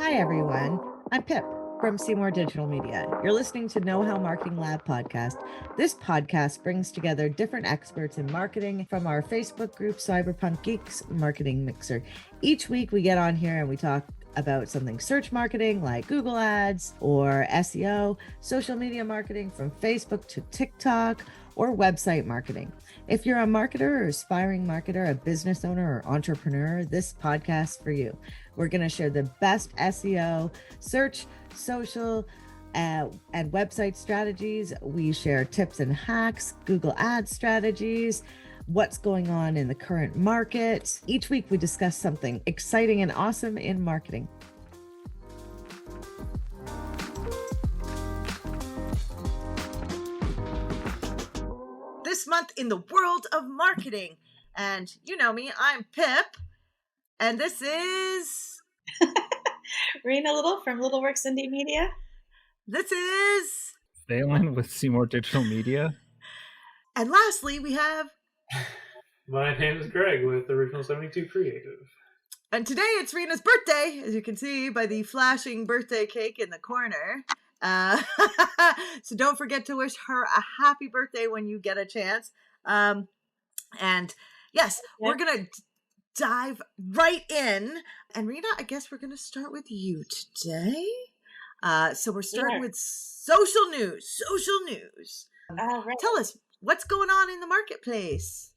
Hi, everyone. I'm Pip from Seymour Digital Media. You're listening to Know How Marketing Lab podcast. This podcast brings together different experts in marketing from our Facebook group, Cyberpunk Geeks Marketing Mixer. Each week we get on here and we talk about something search marketing like Google Ads or SEO, social media marketing from Facebook to TikTok, or website marketing. If you're a marketer or aspiring marketer, a business owner or entrepreneur, this podcast for you. We're going to share the best SEO, search, social, and website strategies. We share tips and hacks, Google Ads strategies, what's going on in the current market. Each week we discuss something exciting and awesome in marketing. This month in the world of marketing. And you know me, I'm Pip. And this is Rena Little from Little Works Indie Media. This is Phelan with Seymour Digital Media. And lastly, we have My name is Greg with Original 72 Creative. And today it's Rena's birthday, as you can see by the flashing birthday cake in the corner. So don't forget to wish her a happy birthday when you get a chance. And yes, we're going to dive right in. And Rena, I guess we're going to start with you today. So we're starting with social news. Right. Tell us what's going on in the marketplace.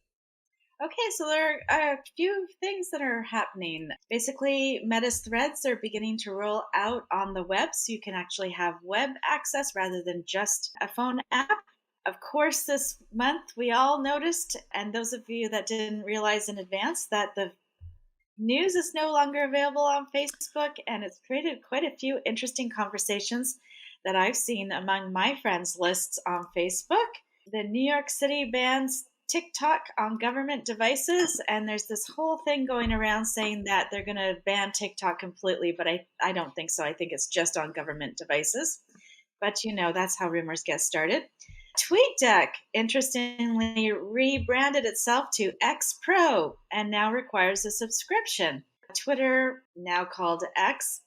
Okay, so there are a few things that are happening. Basically, Meta's threads are beginning to roll out on the web, so you can actually have web access rather than just a phone app. Of course, this month we all noticed, and those of you that didn't realize in advance, that the news is no longer available on Facebook, and it's created quite a few interesting conversations that I've seen among my friends' lists on Facebook. The New York City bans TikTok on government devices, and there's this whole thing going around saying that they're going to ban TikTok completely, but I don't think so. I think it's just on government devices. But, you know, that's how rumors get started. TweetDeck, interestingly, rebranded itself to X Pro and now requires a subscription. Twitter, now called X,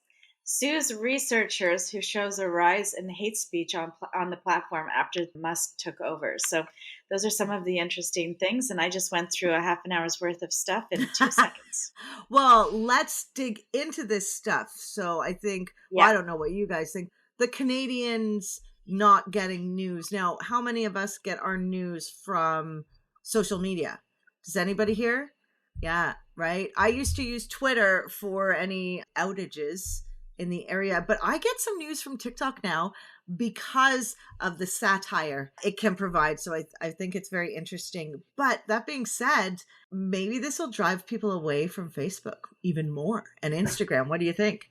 sues researchers who shows a rise in hate speech on the platform after Musk took over. So those are some of the interesting things. And I just went through a half an hour's worth of stuff in 2 seconds. Well, let's dig into this stuff. So I think, well, I don't know what you guys think. The Canadians not getting news. Now, how many of us get our news from social media? Does anybody here? Yeah, right. I used to use Twitter for any outages in the area, but I get some news from TikTok now because of the satire it can provide. So I think it's very interesting. But that being said, maybe this will drive people away from Facebook even more and Instagram. What do you think?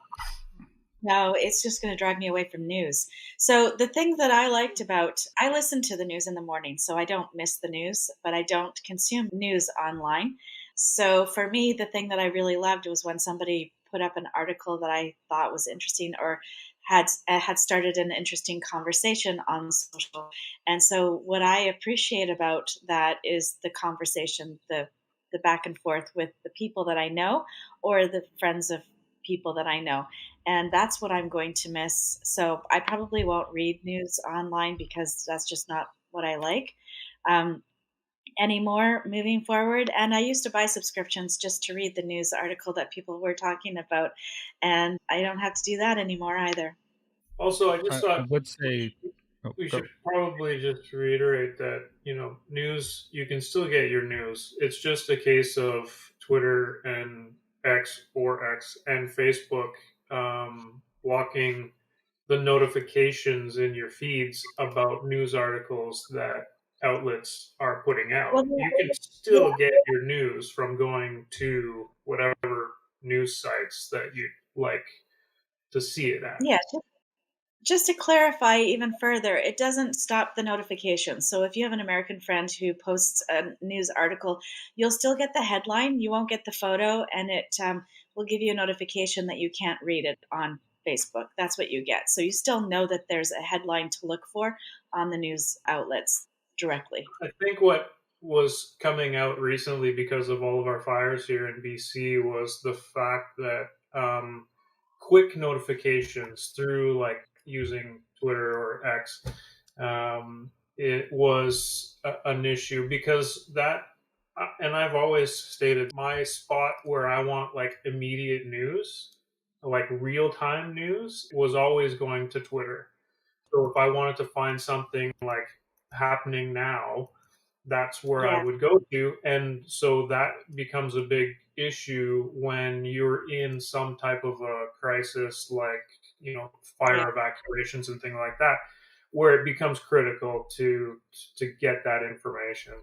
No, it's just going to drive me away from news. So the thing that I liked about, I listen to the news in the morning, so I don't miss the news, but I don't consume news online. So for me, the thing that I really loved was when somebody put up an article that I thought was interesting or had started an interesting conversation on social. And so what I appreciate about that is the conversation, the back and forth with the people that I know or the friends of people that I know. And that's what I'm going to miss. So I probably won't read news online because that's just not what I like anymore moving forward. And I used to buy subscriptions just to read the news article that people were talking about. And I don't have to do that anymore either. Also, I just thought I would say we should probably just reiterate that, news, you can still get your news. It's just a case of Twitter and X and Facebook blocking the notifications in your feeds about news articles that outlets are putting out. You can still get your news from going to whatever news sites that you like to see it at. Yeah. Just to clarify even further, it doesn't stop the notifications. So if you have an American friend who posts a news article, you'll still get the headline. You won't get the photo, and it will give you a notification that you can't read it on Facebook. That's what you get. So you still know that there's a headline to look for on the news outlets directly. I think what was coming out recently because of all of our fires here in BC was the fact that quick notifications through like using Twitter or X, it was an issue because that, and I've always stated my spot where I want like immediate news, like real time news, was always going to Twitter. So if I wanted to find something like happening now, that's where I Yeah. would go to. And so that becomes a big issue when you're in some type of a crisis, like, Yeah. fire evacuations and things like that, where it becomes critical to get that information.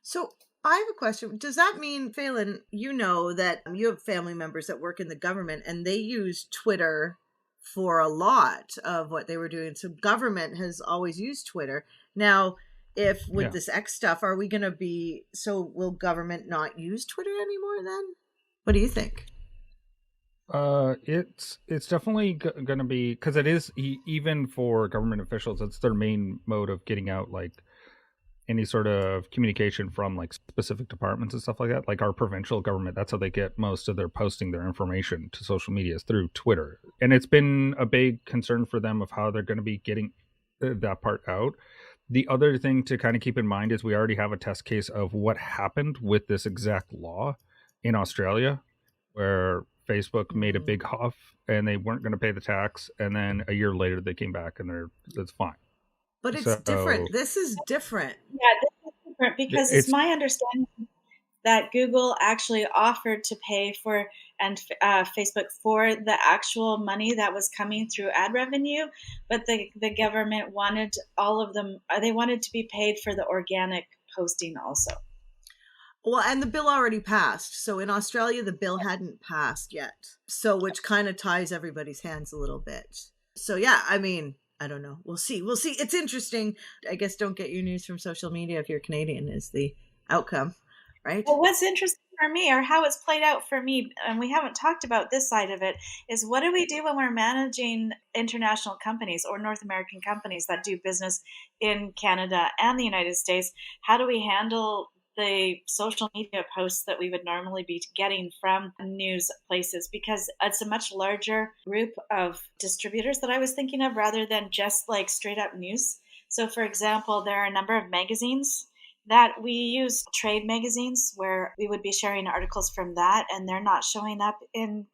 So I have a question. Does that mean, Phelan, that you have family members that work in the government and they use Twitter for a lot of what they were doing? So government has always used Twitter. Now, if with this X stuff, are we going to be, so will government not use Twitter anymore then? What do you think? It's definitely going to be, because it is, even for government officials, it's their main mode of getting out like any sort of communication from like specific departments and stuff like that. Like our provincial government, that's how they get most of their posting their information to social media, is through Twitter. And it's been a big concern for them of how they're going to be getting that part out. The other thing to kind of keep in mind is we already have a test case of what happened with this exact law in Australia, where Facebook made a big huff and they weren't going to pay the tax, and then a year later they came back and it's fine. But it's different. This is different. Yeah, this is different because it's my understanding that Google actually offered to pay for and Facebook for the actual money that was coming through ad revenue, but the government wanted all of them. They wanted to be paid for the organic posting also. Well, and the bill already passed. So in Australia, the bill hadn't passed yet. So which kind of ties everybody's hands a little bit. So yeah, I mean, I don't know. We'll see. It's interesting. I guess don't get your news from social media if you're Canadian is the outcome, right? Well, what's interesting for me, or how it's played out for me, and we haven't talked about this side of it, is what do we do when we're managing international companies or North American companies that do business in Canada and the United States? How do we handle the social media posts that we would normally be getting from news places, because it's a much larger group of distributors that I was thinking of rather than just like straight up news. So for example, there are a number of magazines that we use, trade magazines, where we would be sharing articles from that, and they're not showing up in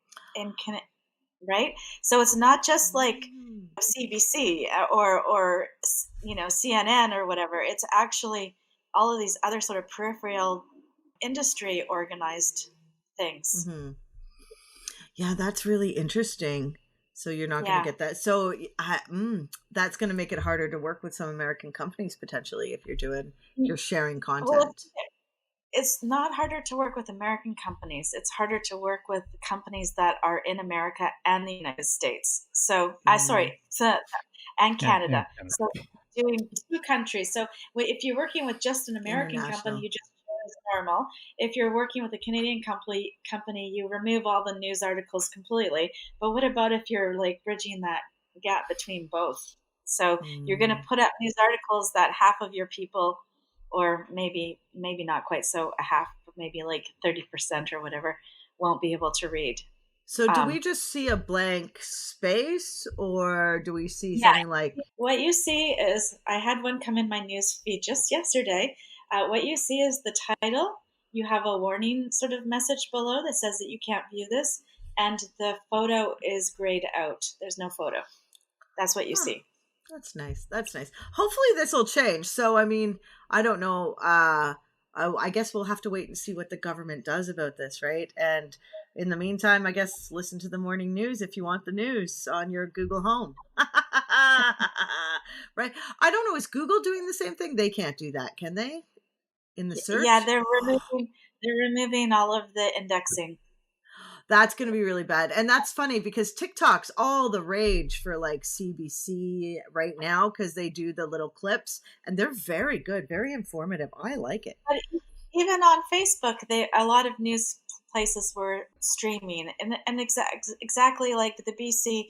right? So it's not just like CBC or CNN or whatever. It's actually all of these other sort of peripheral industry organized things. Mm-hmm. Yeah, that's really interesting. So you're not going to get that. So that's going to make it harder to work with some American companies potentially if you're sharing content. Well, it's not harder to work with American companies. It's harder to work with companies that are in America and the United States. So and Canada. So doing two countries. So if you're working with just an American company, you just as normal. If you're working with a Canadian company, you remove all the news articles completely. But what about if you're like bridging that gap between both? So you're going to put up news articles that half of your people, or maybe not quite so a half, but maybe like 30% or whatever, won't be able to read. So do we just see a blank space, or do we see something like... What you see is, I had one come in my news feed just yesterday. What you see is the title. You have a warning sort of message below that says that you can't view this, and the photo is grayed out. There's no photo. That's what you see. That's nice. Hopefully this will change. So, I mean, I don't know. I guess we'll have to wait and see what the government does about this, right? And in the meantime, I guess listen to the morning news if you want the news on your Google Home. Right? I don't know. Is Google doing the same thing? They can't do that, can they? In the search? Yeah, they're removing all of the indexing. That's going to be really bad. And that's funny because TikTok's all the rage for like CBC right now because they do the little clips and they're very good, very informative. I like it. But even on Facebook, a lot of news places were streaming and exactly like the BC,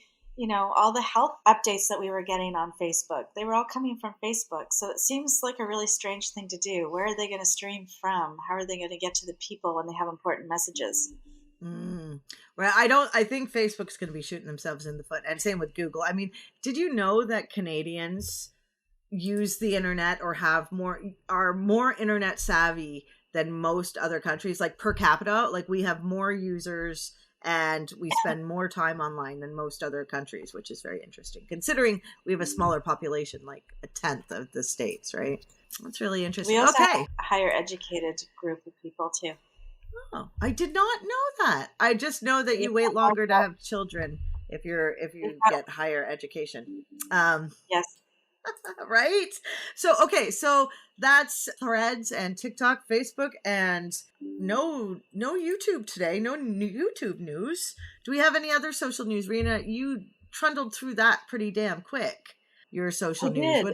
all the health updates that we were getting on Facebook, they were all coming from Facebook. So it seems like a really strange thing to do. Where are they going to stream from? How are they going to get to the people when they have important messages? Right. I think Facebook's going to be shooting themselves in the foot, and same with Google. I mean, did you know that Canadians use the internet or are more internet savvy than most other countries, like per capita? Like, we have more users and we spend more time online than most other countries, which is very interesting considering we have a smaller population, like a tenth of the states, right? That's really interesting. We also have a higher educated group of people too. Oh, I did not know that. I just know that you wait longer to have children if you get higher education. Yes. Right? So that's Threads and TikTok, Facebook, and no YouTube today. No YouTube news. Do we have any other social news? Rena, you trundled through that pretty damn quick. Your social news.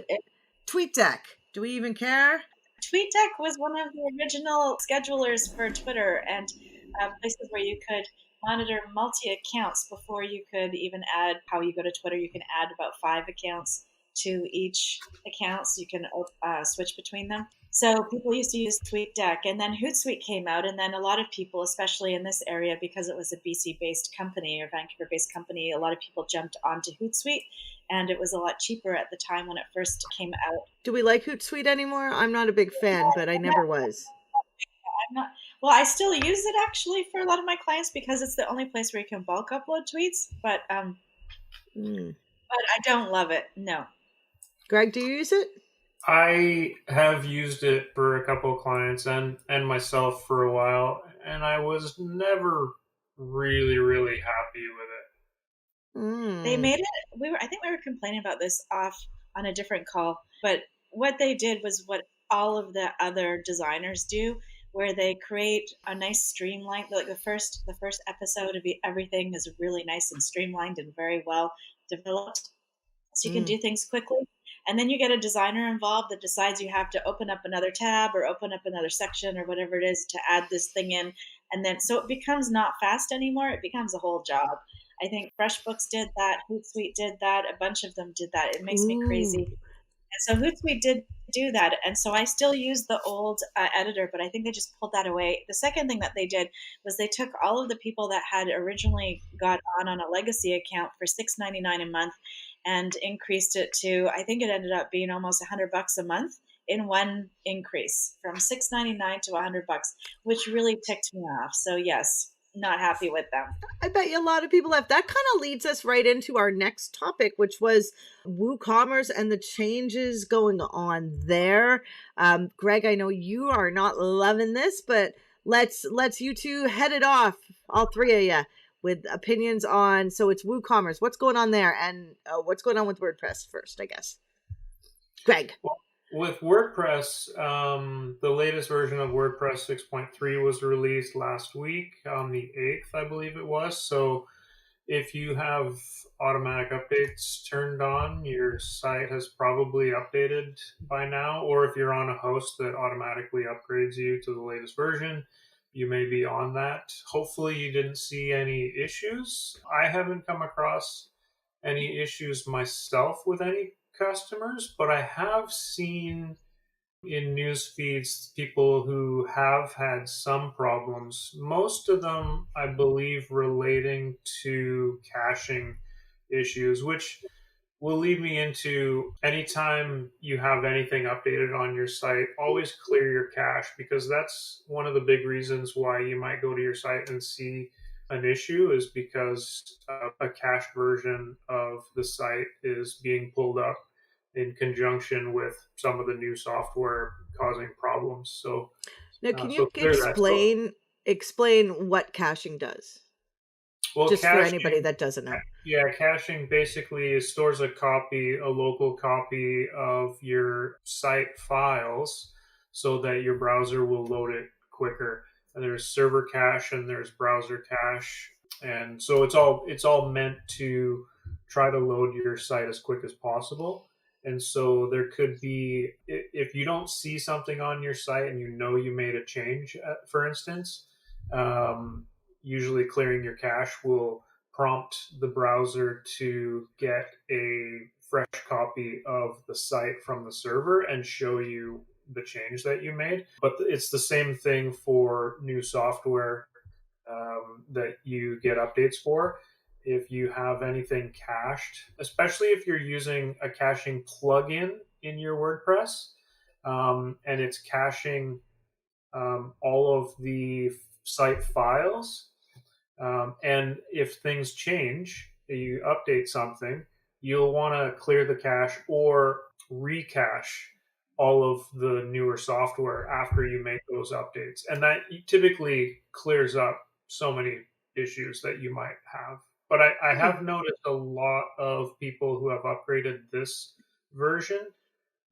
TweetDeck. Do we even care? TweetDeck was one of the original schedulers for Twitter and places where you could monitor multi-accounts before you could even add how you go to Twitter. You can add about 5 accounts to each account, so you can switch between them. So people used to use TweetDeck, and then Hootsuite came out, and then a lot of people, especially in this area, because it was a BC-based company or Vancouver-based company, a lot of people jumped onto Hootsuite, and it was a lot cheaper at the time when it first came out. Do we like Hootsuite anymore? I'm not a big fan, but I never was. I'm not. Well, I still use it actually for a lot of my clients because it's the only place where you can bulk upload tweets, but I don't love it. No. Greg, do you use it? I have used it for a couple of clients and myself for a while, and I was never really, really happy with it. They made it. I think we were complaining about this off on a different call, but what they did was what all of the other designers do, where they create a nice streamline. Like the first episode of everything is really nice and streamlined and very well developed, so you can do things quickly. And then you get a designer involved that decides you have to open up another tab or open up another section or whatever it is to add this thing in. And then, so it becomes not fast anymore. It becomes a whole job. I think FreshBooks did that. Hootsuite did that. A bunch of them did that. It makes me crazy. And so Hootsuite did do that. And so I still use the old editor, but I think they just pulled that away. The second thing that they did was they took all of the people that had originally got on a legacy account for $6.99 a month and increased it to, I think it ended up being almost $100 a month in one increase from $6.99 to $100, which really ticked me off. So yes, not happy with them. I bet you a lot of people left. That kind of leads us right into our next topic, which was WooCommerce and the changes going on there. Greg, I know you are not loving this, but let's you two head it off, all three of you, with opinions on, so it's WooCommerce. What's going on there, and what's going on with WordPress first, I guess. Greg. Well, with WordPress, the latest version of WordPress 6.3 was released last week on the 8th, I believe it was. So if you have automatic updates turned on, your site has probably updated by now. Or if you're on a host that automatically upgrades you to the latest version, you may be on that. Hopefully you didn't see any issues. I haven't come across any issues myself with any customers, but I have seen in news feeds people who have had some problems. Most of them, I believe, relating to caching issues, which will lead me into anytime you have anything updated on your site, always clear your cache, because that's one of the big reasons why you might go to your site and see an issue is because a cached version of the site is being pulled up in conjunction with some of the new software causing problems. So now, can you explain what caching does? Well, just caching, for anybody that doesn't know. Yeah, caching basically stores a local copy of your site files so that your browser will load it quicker. And there's server cache and there's browser cache. And so it's all meant to try to load your site as quick as possible. And so there could be, if you don't see something on your site and you know you made a change, for instance, usually clearing your cache will prompt the browser to get a fresh copy of the site from the server and show you the change that you made. But it's the same thing for new software. that you get updates for. If you have anything cached, especially if you're using a caching plugin in your WordPress, and it's caching all of the site files, and if things change, you update something, you'll want to clear the cache or recache all of the newer software after you make those updates. And that typically clears up so many issues that you might have. But I have noticed a lot of people who have upgraded this version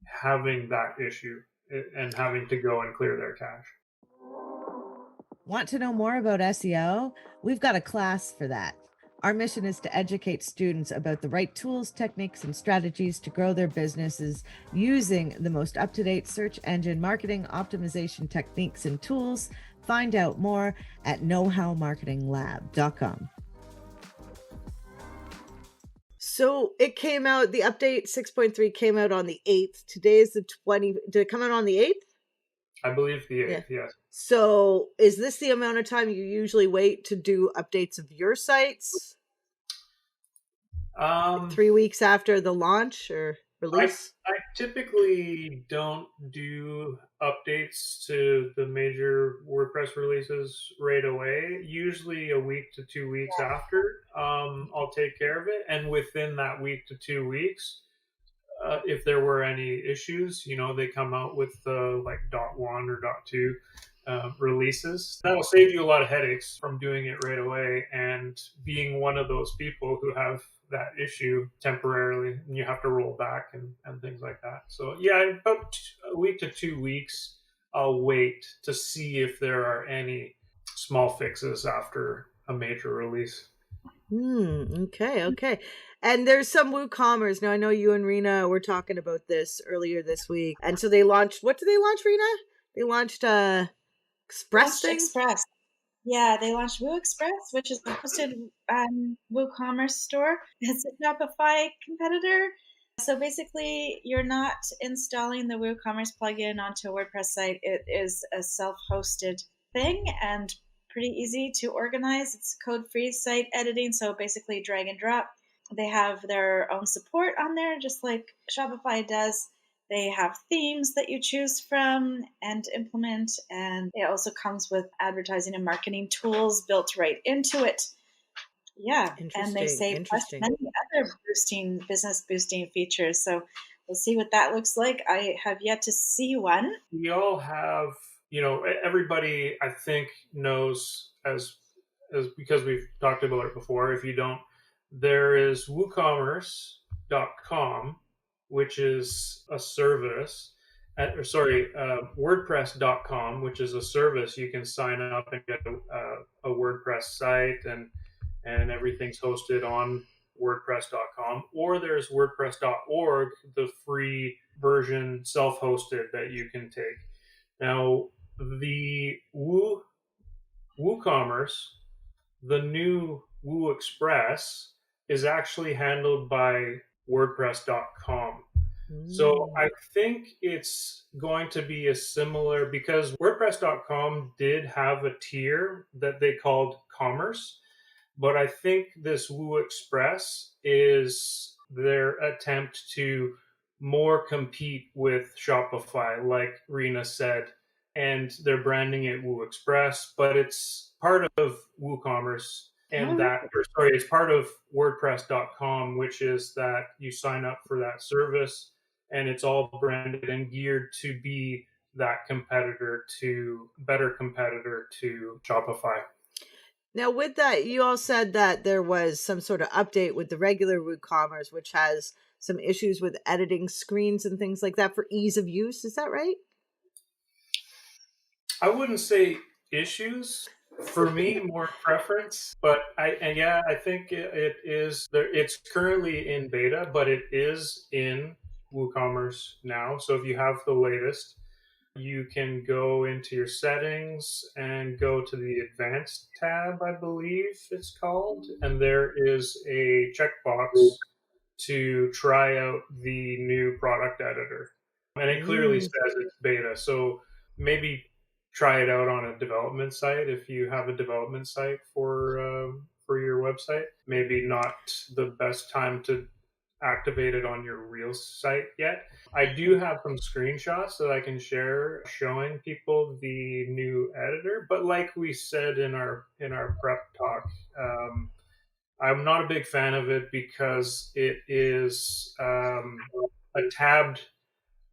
having that issue and having to go and clear their cache. Want to know more about SEO? We've got a class for that. Our mission is to educate students about the right tools, techniques, and strategies to grow their businesses using the most up-to-date search engine marketing optimization techniques and tools. Find out more at knowhowmarketinglab.com. So it came out, the update 6.3 came out on the 8th. Today is the 20th. Did it come out on the 8th? I believe the 8th, yes. So is this the amount of time you usually wait to do updates of your sites? 3 weeks after the launch or release? I typically don't do updates to the major WordPress releases right away. Usually a week to 2 weeks after, I'll take care of it. And within that week to 2 weeks, if there were any issues, they come out with like .1 or .2 releases. That'll save you a lot of headaches from doing it right away and being one of those people who have that issue temporarily and you have to roll back and things like that. So yeah, about a week to 2 weeks, I'll wait to see if there are any small fixes after a major release. Okay. And there's some WooCommerce. Now, I know you and Rena were talking about this earlier this week. And so they launched, what did they launch, Rena? They launched Express thing? Express. Yeah, they launched Woo Express, which is a hosted WooCommerce store. It's a Shopify competitor. So basically, you're not installing the WooCommerce plugin onto a WordPress site. It is a self-hosted thing and pretty easy to organize. It's code-free site editing, so basically drag and drop. They have their own support on there, just like Shopify does. They have themes that you choose from and implement, and it also comes with advertising and marketing tools built right into it. Yeah, and they say plus many other business boosting features. So we'll see what that looks like. I have yet to see one. We all have, everybody I think knows as because we've talked about it before. If you don't, there is WooCommerce.com, which is a service. WordPress.com, which is a service. You can sign up and get a WordPress site, and everything's hosted on WordPress.com. Or there's WordPress.org, the free version, self-hosted, that you can take. Now, the WooCommerce, the new Woo Express, is actually handled by WordPress.com. So I think it's going to be a similar, because WordPress.com did have a tier that they called Commerce, but I think this Woo Express is their attempt to more compete with Shopify, like Rena said, and they're branding it Woo Express, but it's part of WooCommerce. And it's part of WordPress.com, which is that you sign up for that service and it's all branded and geared to be that better competitor to Shopify. Now, with that, you all said that there was some sort of update with the regular WooCommerce, which has some issues with editing screens and things like that for ease of use. Is that right? I wouldn't say issues. For me, more preference, but I think it is there. It's currently in beta, but it is in WooCommerce now. So if you have the latest, you can go into your settings and go to the advanced tab, I believe it's called, and there is a checkbox to try out the new product editor, and it clearly says it's beta. So maybe try it out on a development site. If you have a development site for your website, maybe not the best time to activate it on your real site yet. I do have some screenshots that I can share showing people the new editor, but like we said in our prep talk, I'm not a big fan of it because it is a tabbed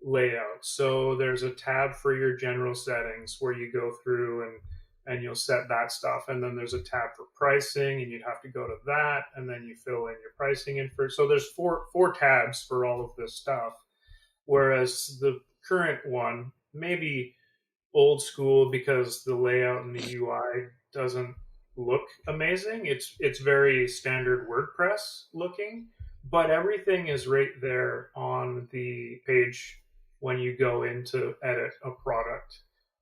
layout. So there's a tab for your general settings where you go through and you'll set that stuff, and then there's a tab for pricing, and you'd have to go to that, and then you fill in your pricing info. So there's four tabs for all of this stuff, whereas the current one maybe old school because the layout and the UI doesn't look amazing. It's very standard WordPress looking, but everything is right there on the page when you go in to edit a product,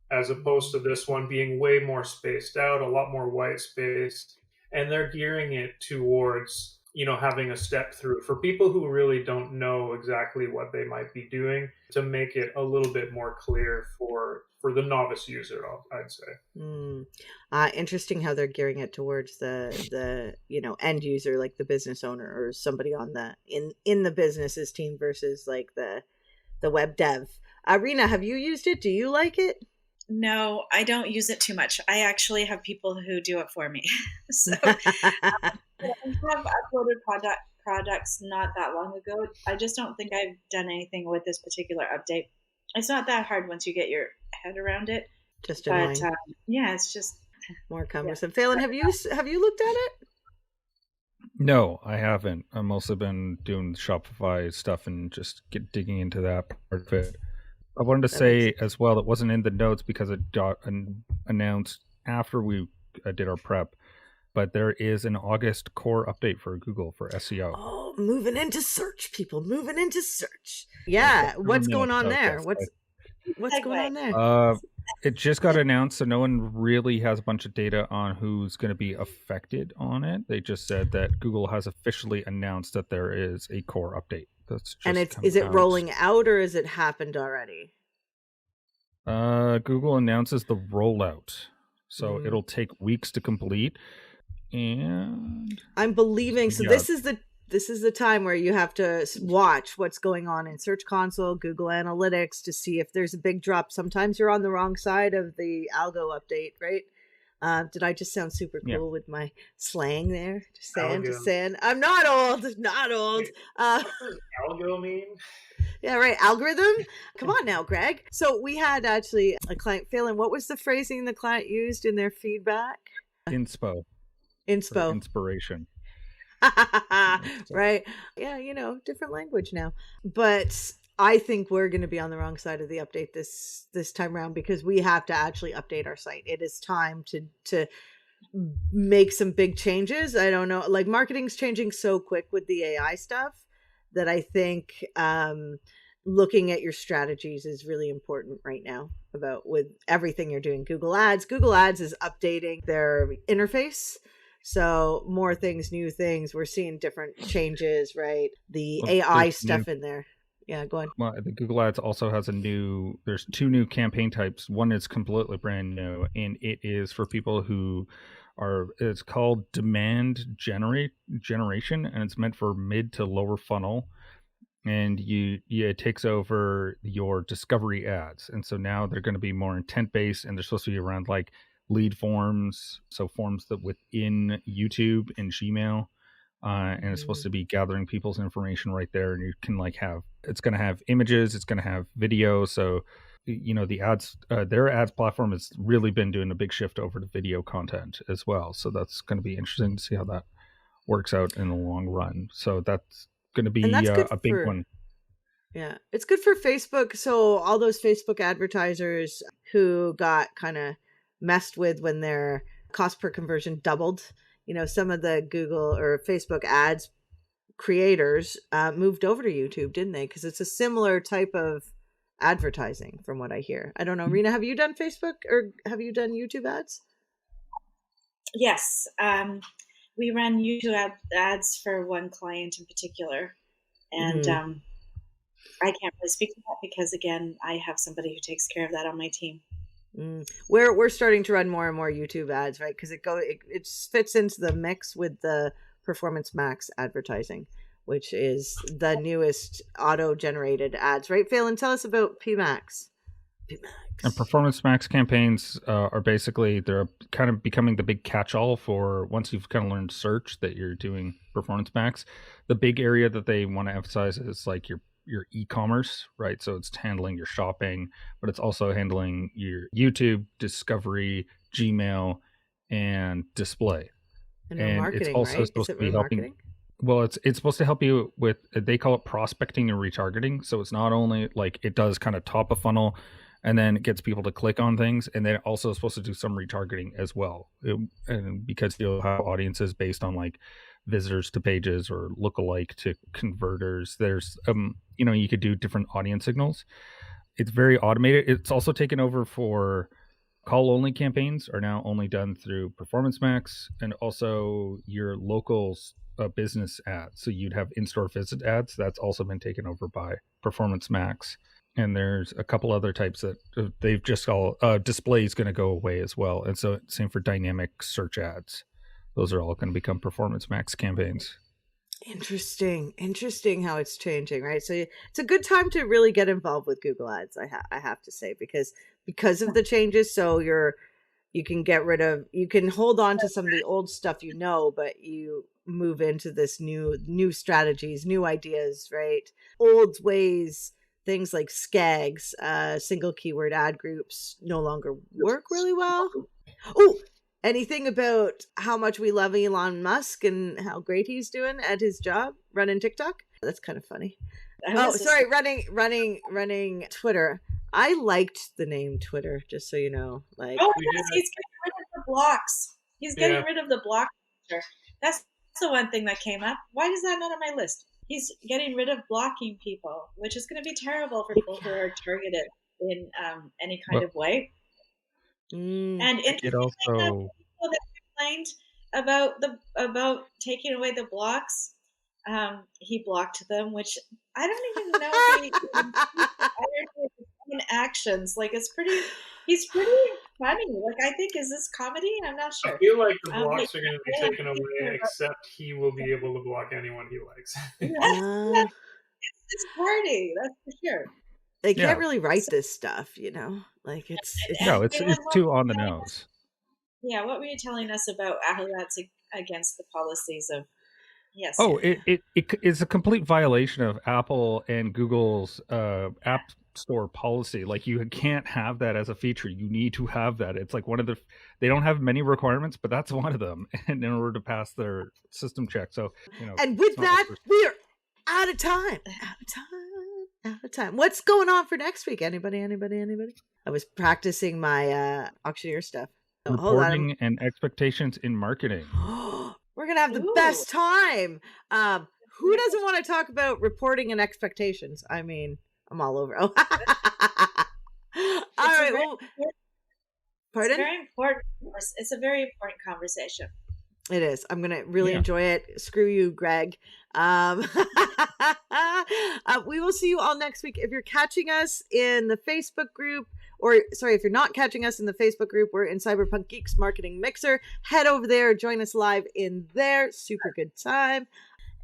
as opposed to this one being way more spaced out, a lot more white space, and they're gearing it towards, having a step through for people who really don't know exactly what they might be doing, to make it a little bit more clear for the novice user, I'd say. Interesting how they're gearing it towards the end user, like the business owner or somebody on the in the business's team versus like the web dev. Rena, have you used it? Do you like it? No, I don't use it too much. I actually have people who do it for me. So I have uploaded products not that long ago. I just don't think I've done anything with this particular update. It's not that hard once you get your head around it. Just annoying. But yeah, it's just more cumbersome. Phelan, have you looked at it? No, I haven't. I've mostly been doing Shopify stuff and just digging into that part of it. I wanted to say as well, it wasn't in the notes because it got announced after we did our prep, but there is an August core update for Google for SEO. Oh, moving into search, people, moving into search. Yeah, what's going on there? What's going on there? It just got announced, so no one really has a bunch of data on who's going to be affected on it. They just said that Google has officially announced that there is a core update. And is it rolling out or has it happened already? Google announces the rollout, so it'll take weeks to complete. And I'm believing so. Yeah. This is the time where you have to watch what's going on in Search Console, Google Analytics to see if there's a big drop. Sometimes you're on the wrong side of the algo update, right? Did I just sound super cool with my slang there? Just saying. I'm not old. Not old. What does algo mean? Yeah, right. Algorithm. Come on now, Greg. So we had actually a client, Phelan. What was the phrasing the client used in their feedback? Inspo. Inspiration. Right. Yeah, different language now. But I think we're going to be on the wrong side of the update this time around because we have to actually update our site. It is time to make some big changes. I don't know, like marketing's changing so quick with the AI stuff that I think looking at your strategies is really important right now with everything you're doing. Google Ads is updating their interface. So more things, new things. We're seeing different changes, right? The AI stuff in there. Yeah, go on. Well, I think Google Ads also has there's two new campaign types. One is completely brand new, and it is for people who it's called demand generation, and it's meant for mid to lower funnel. And it takes over your discovery ads. And so now they're going to be more intent based, and they're supposed to be around like lead forms, so forms that within YouTube and Gmail, and it's supposed to be gathering people's information right there. And you can it's going to have images, it's going to have video. So the ads, their ads platform has really been doing a big shift over to video content as well. So that's going to be interesting to see how that works out in the long run. So that's going to be a big one. Yeah, it's good for Facebook. So all those Facebook advertisers who got kind of messed with when their cost per conversion doubled, some of the Google or Facebook ads creators moved over to YouTube, didn't they? Because it's a similar type of advertising from what I hear. I don't know. Rena, have you done Facebook or have you done YouTube ads? Yes. We run YouTube ads for one client in particular. And I can't really speak to that because, again, I have somebody who takes care of that on my team. We're starting to run more and more YouTube ads, right? Because it fits into the mix with the Performance Max advertising, which is the newest auto-generated ads, right? Phelan, tell us about PMax. And Performance Max campaigns are basically, they're kind of becoming the big catch-all for once you've kind of learned search that you're doing Performance Max. The big area that they want to emphasize is like your e-commerce, right? So it's handling your shopping, but it's also handling your YouTube, discovery, Gmail, and display. And marketing, it's also right? supposed to be helping. Marketing? Well, it's supposed to help you with, they call it prospecting and retargeting. So it's not only like it does kind of top of funnel, and then it gets people to click on things, and then it also is supposed to do some retargeting as well. And because you'll have audiences based on like visitors to pages or lookalike to converters, there's you could do different audience signals. It's very automated. It's also taken over for call only campaigns are now only done through Performance Max, and also your local business ads. So you'd have in-store visit ads. That's also been taken over by Performance Max. And there's a couple other types that they've just all display is going to go away as well. And so same for dynamic search ads. Those are all going to become Performance Max campaigns. Interesting how it's changing, right? So it's a good time to really get involved with Google Ads. I have to say, because of the changes. So you can hold on to some of the old stuff, but you move into this new strategies, new ideas, right? Old ways. Things like SKAGs, single keyword ad groups, no longer work really well. Oh, anything about how much we love Elon Musk and how great he's doing at his job running TikTok? That's kind of funny. Running Twitter. I liked the name Twitter, just so you know. Like, he's getting rid of the blocks. He's getting rid of the block feature. That's the one thing that came up. Why is that not on my list? He's getting rid of blocking people, which is going to be terrible for people who are targeted in any kind of way. And it also people that complained about taking away the blocks, he blocked them, which I don't even know if he his own actions. Like he's pretty funny. Like, I think, is this comedy? I'm not sure. I feel like the blocks are going to be taken away, except he will be able to block anyone he likes. It's his party, that's for sure. They can't really write this stuff, Like it's too on the nose. Yeah, what were you telling us about how that's against the policies of? Yes. Oh, it is a complete violation of Apple and Google's app store policy. Like, you can't have that as a feature. You need to have that. It's like they don't have many requirements, but that's one of them, and in order to pass their system check. So, and with that, we're out of time. What's going on for next week? Anybody? I was practicing my auctioneer stuff. Reporting and expectations in marketing. We're gonna have the best time. Who doesn't want to talk about reporting and expectations? I mean, I'm all over. Oh. All right. Well, pardon? It's very important. It's a very important conversation. It is. I'm going to really enjoy it. Screw you, Greg. We will see you all next week. If you're catching us in the Facebook group, if you're not catching us in the Facebook group, we're in Cyberpunk Geeks Marketing Mixer. Head over there. Join us live in there. Super good time.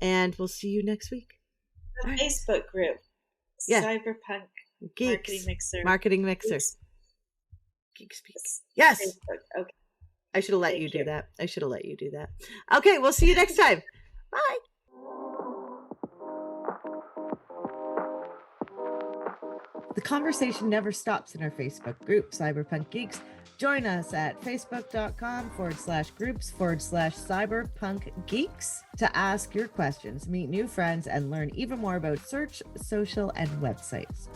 And we'll see you next week. The Facebook group. Cyberpunk Geeks Marketing Mixer. Geeks Speak. Yes. Facebook. Okay. I should have let you do that. Okay, we'll see you next time. Bye. The conversation never stops in our Facebook group, Cyberpunk Geeks. Join us at facebook.com/groups/Cyberpunk Geeks to ask your questions, meet new friends, and learn even more about search, social, and websites.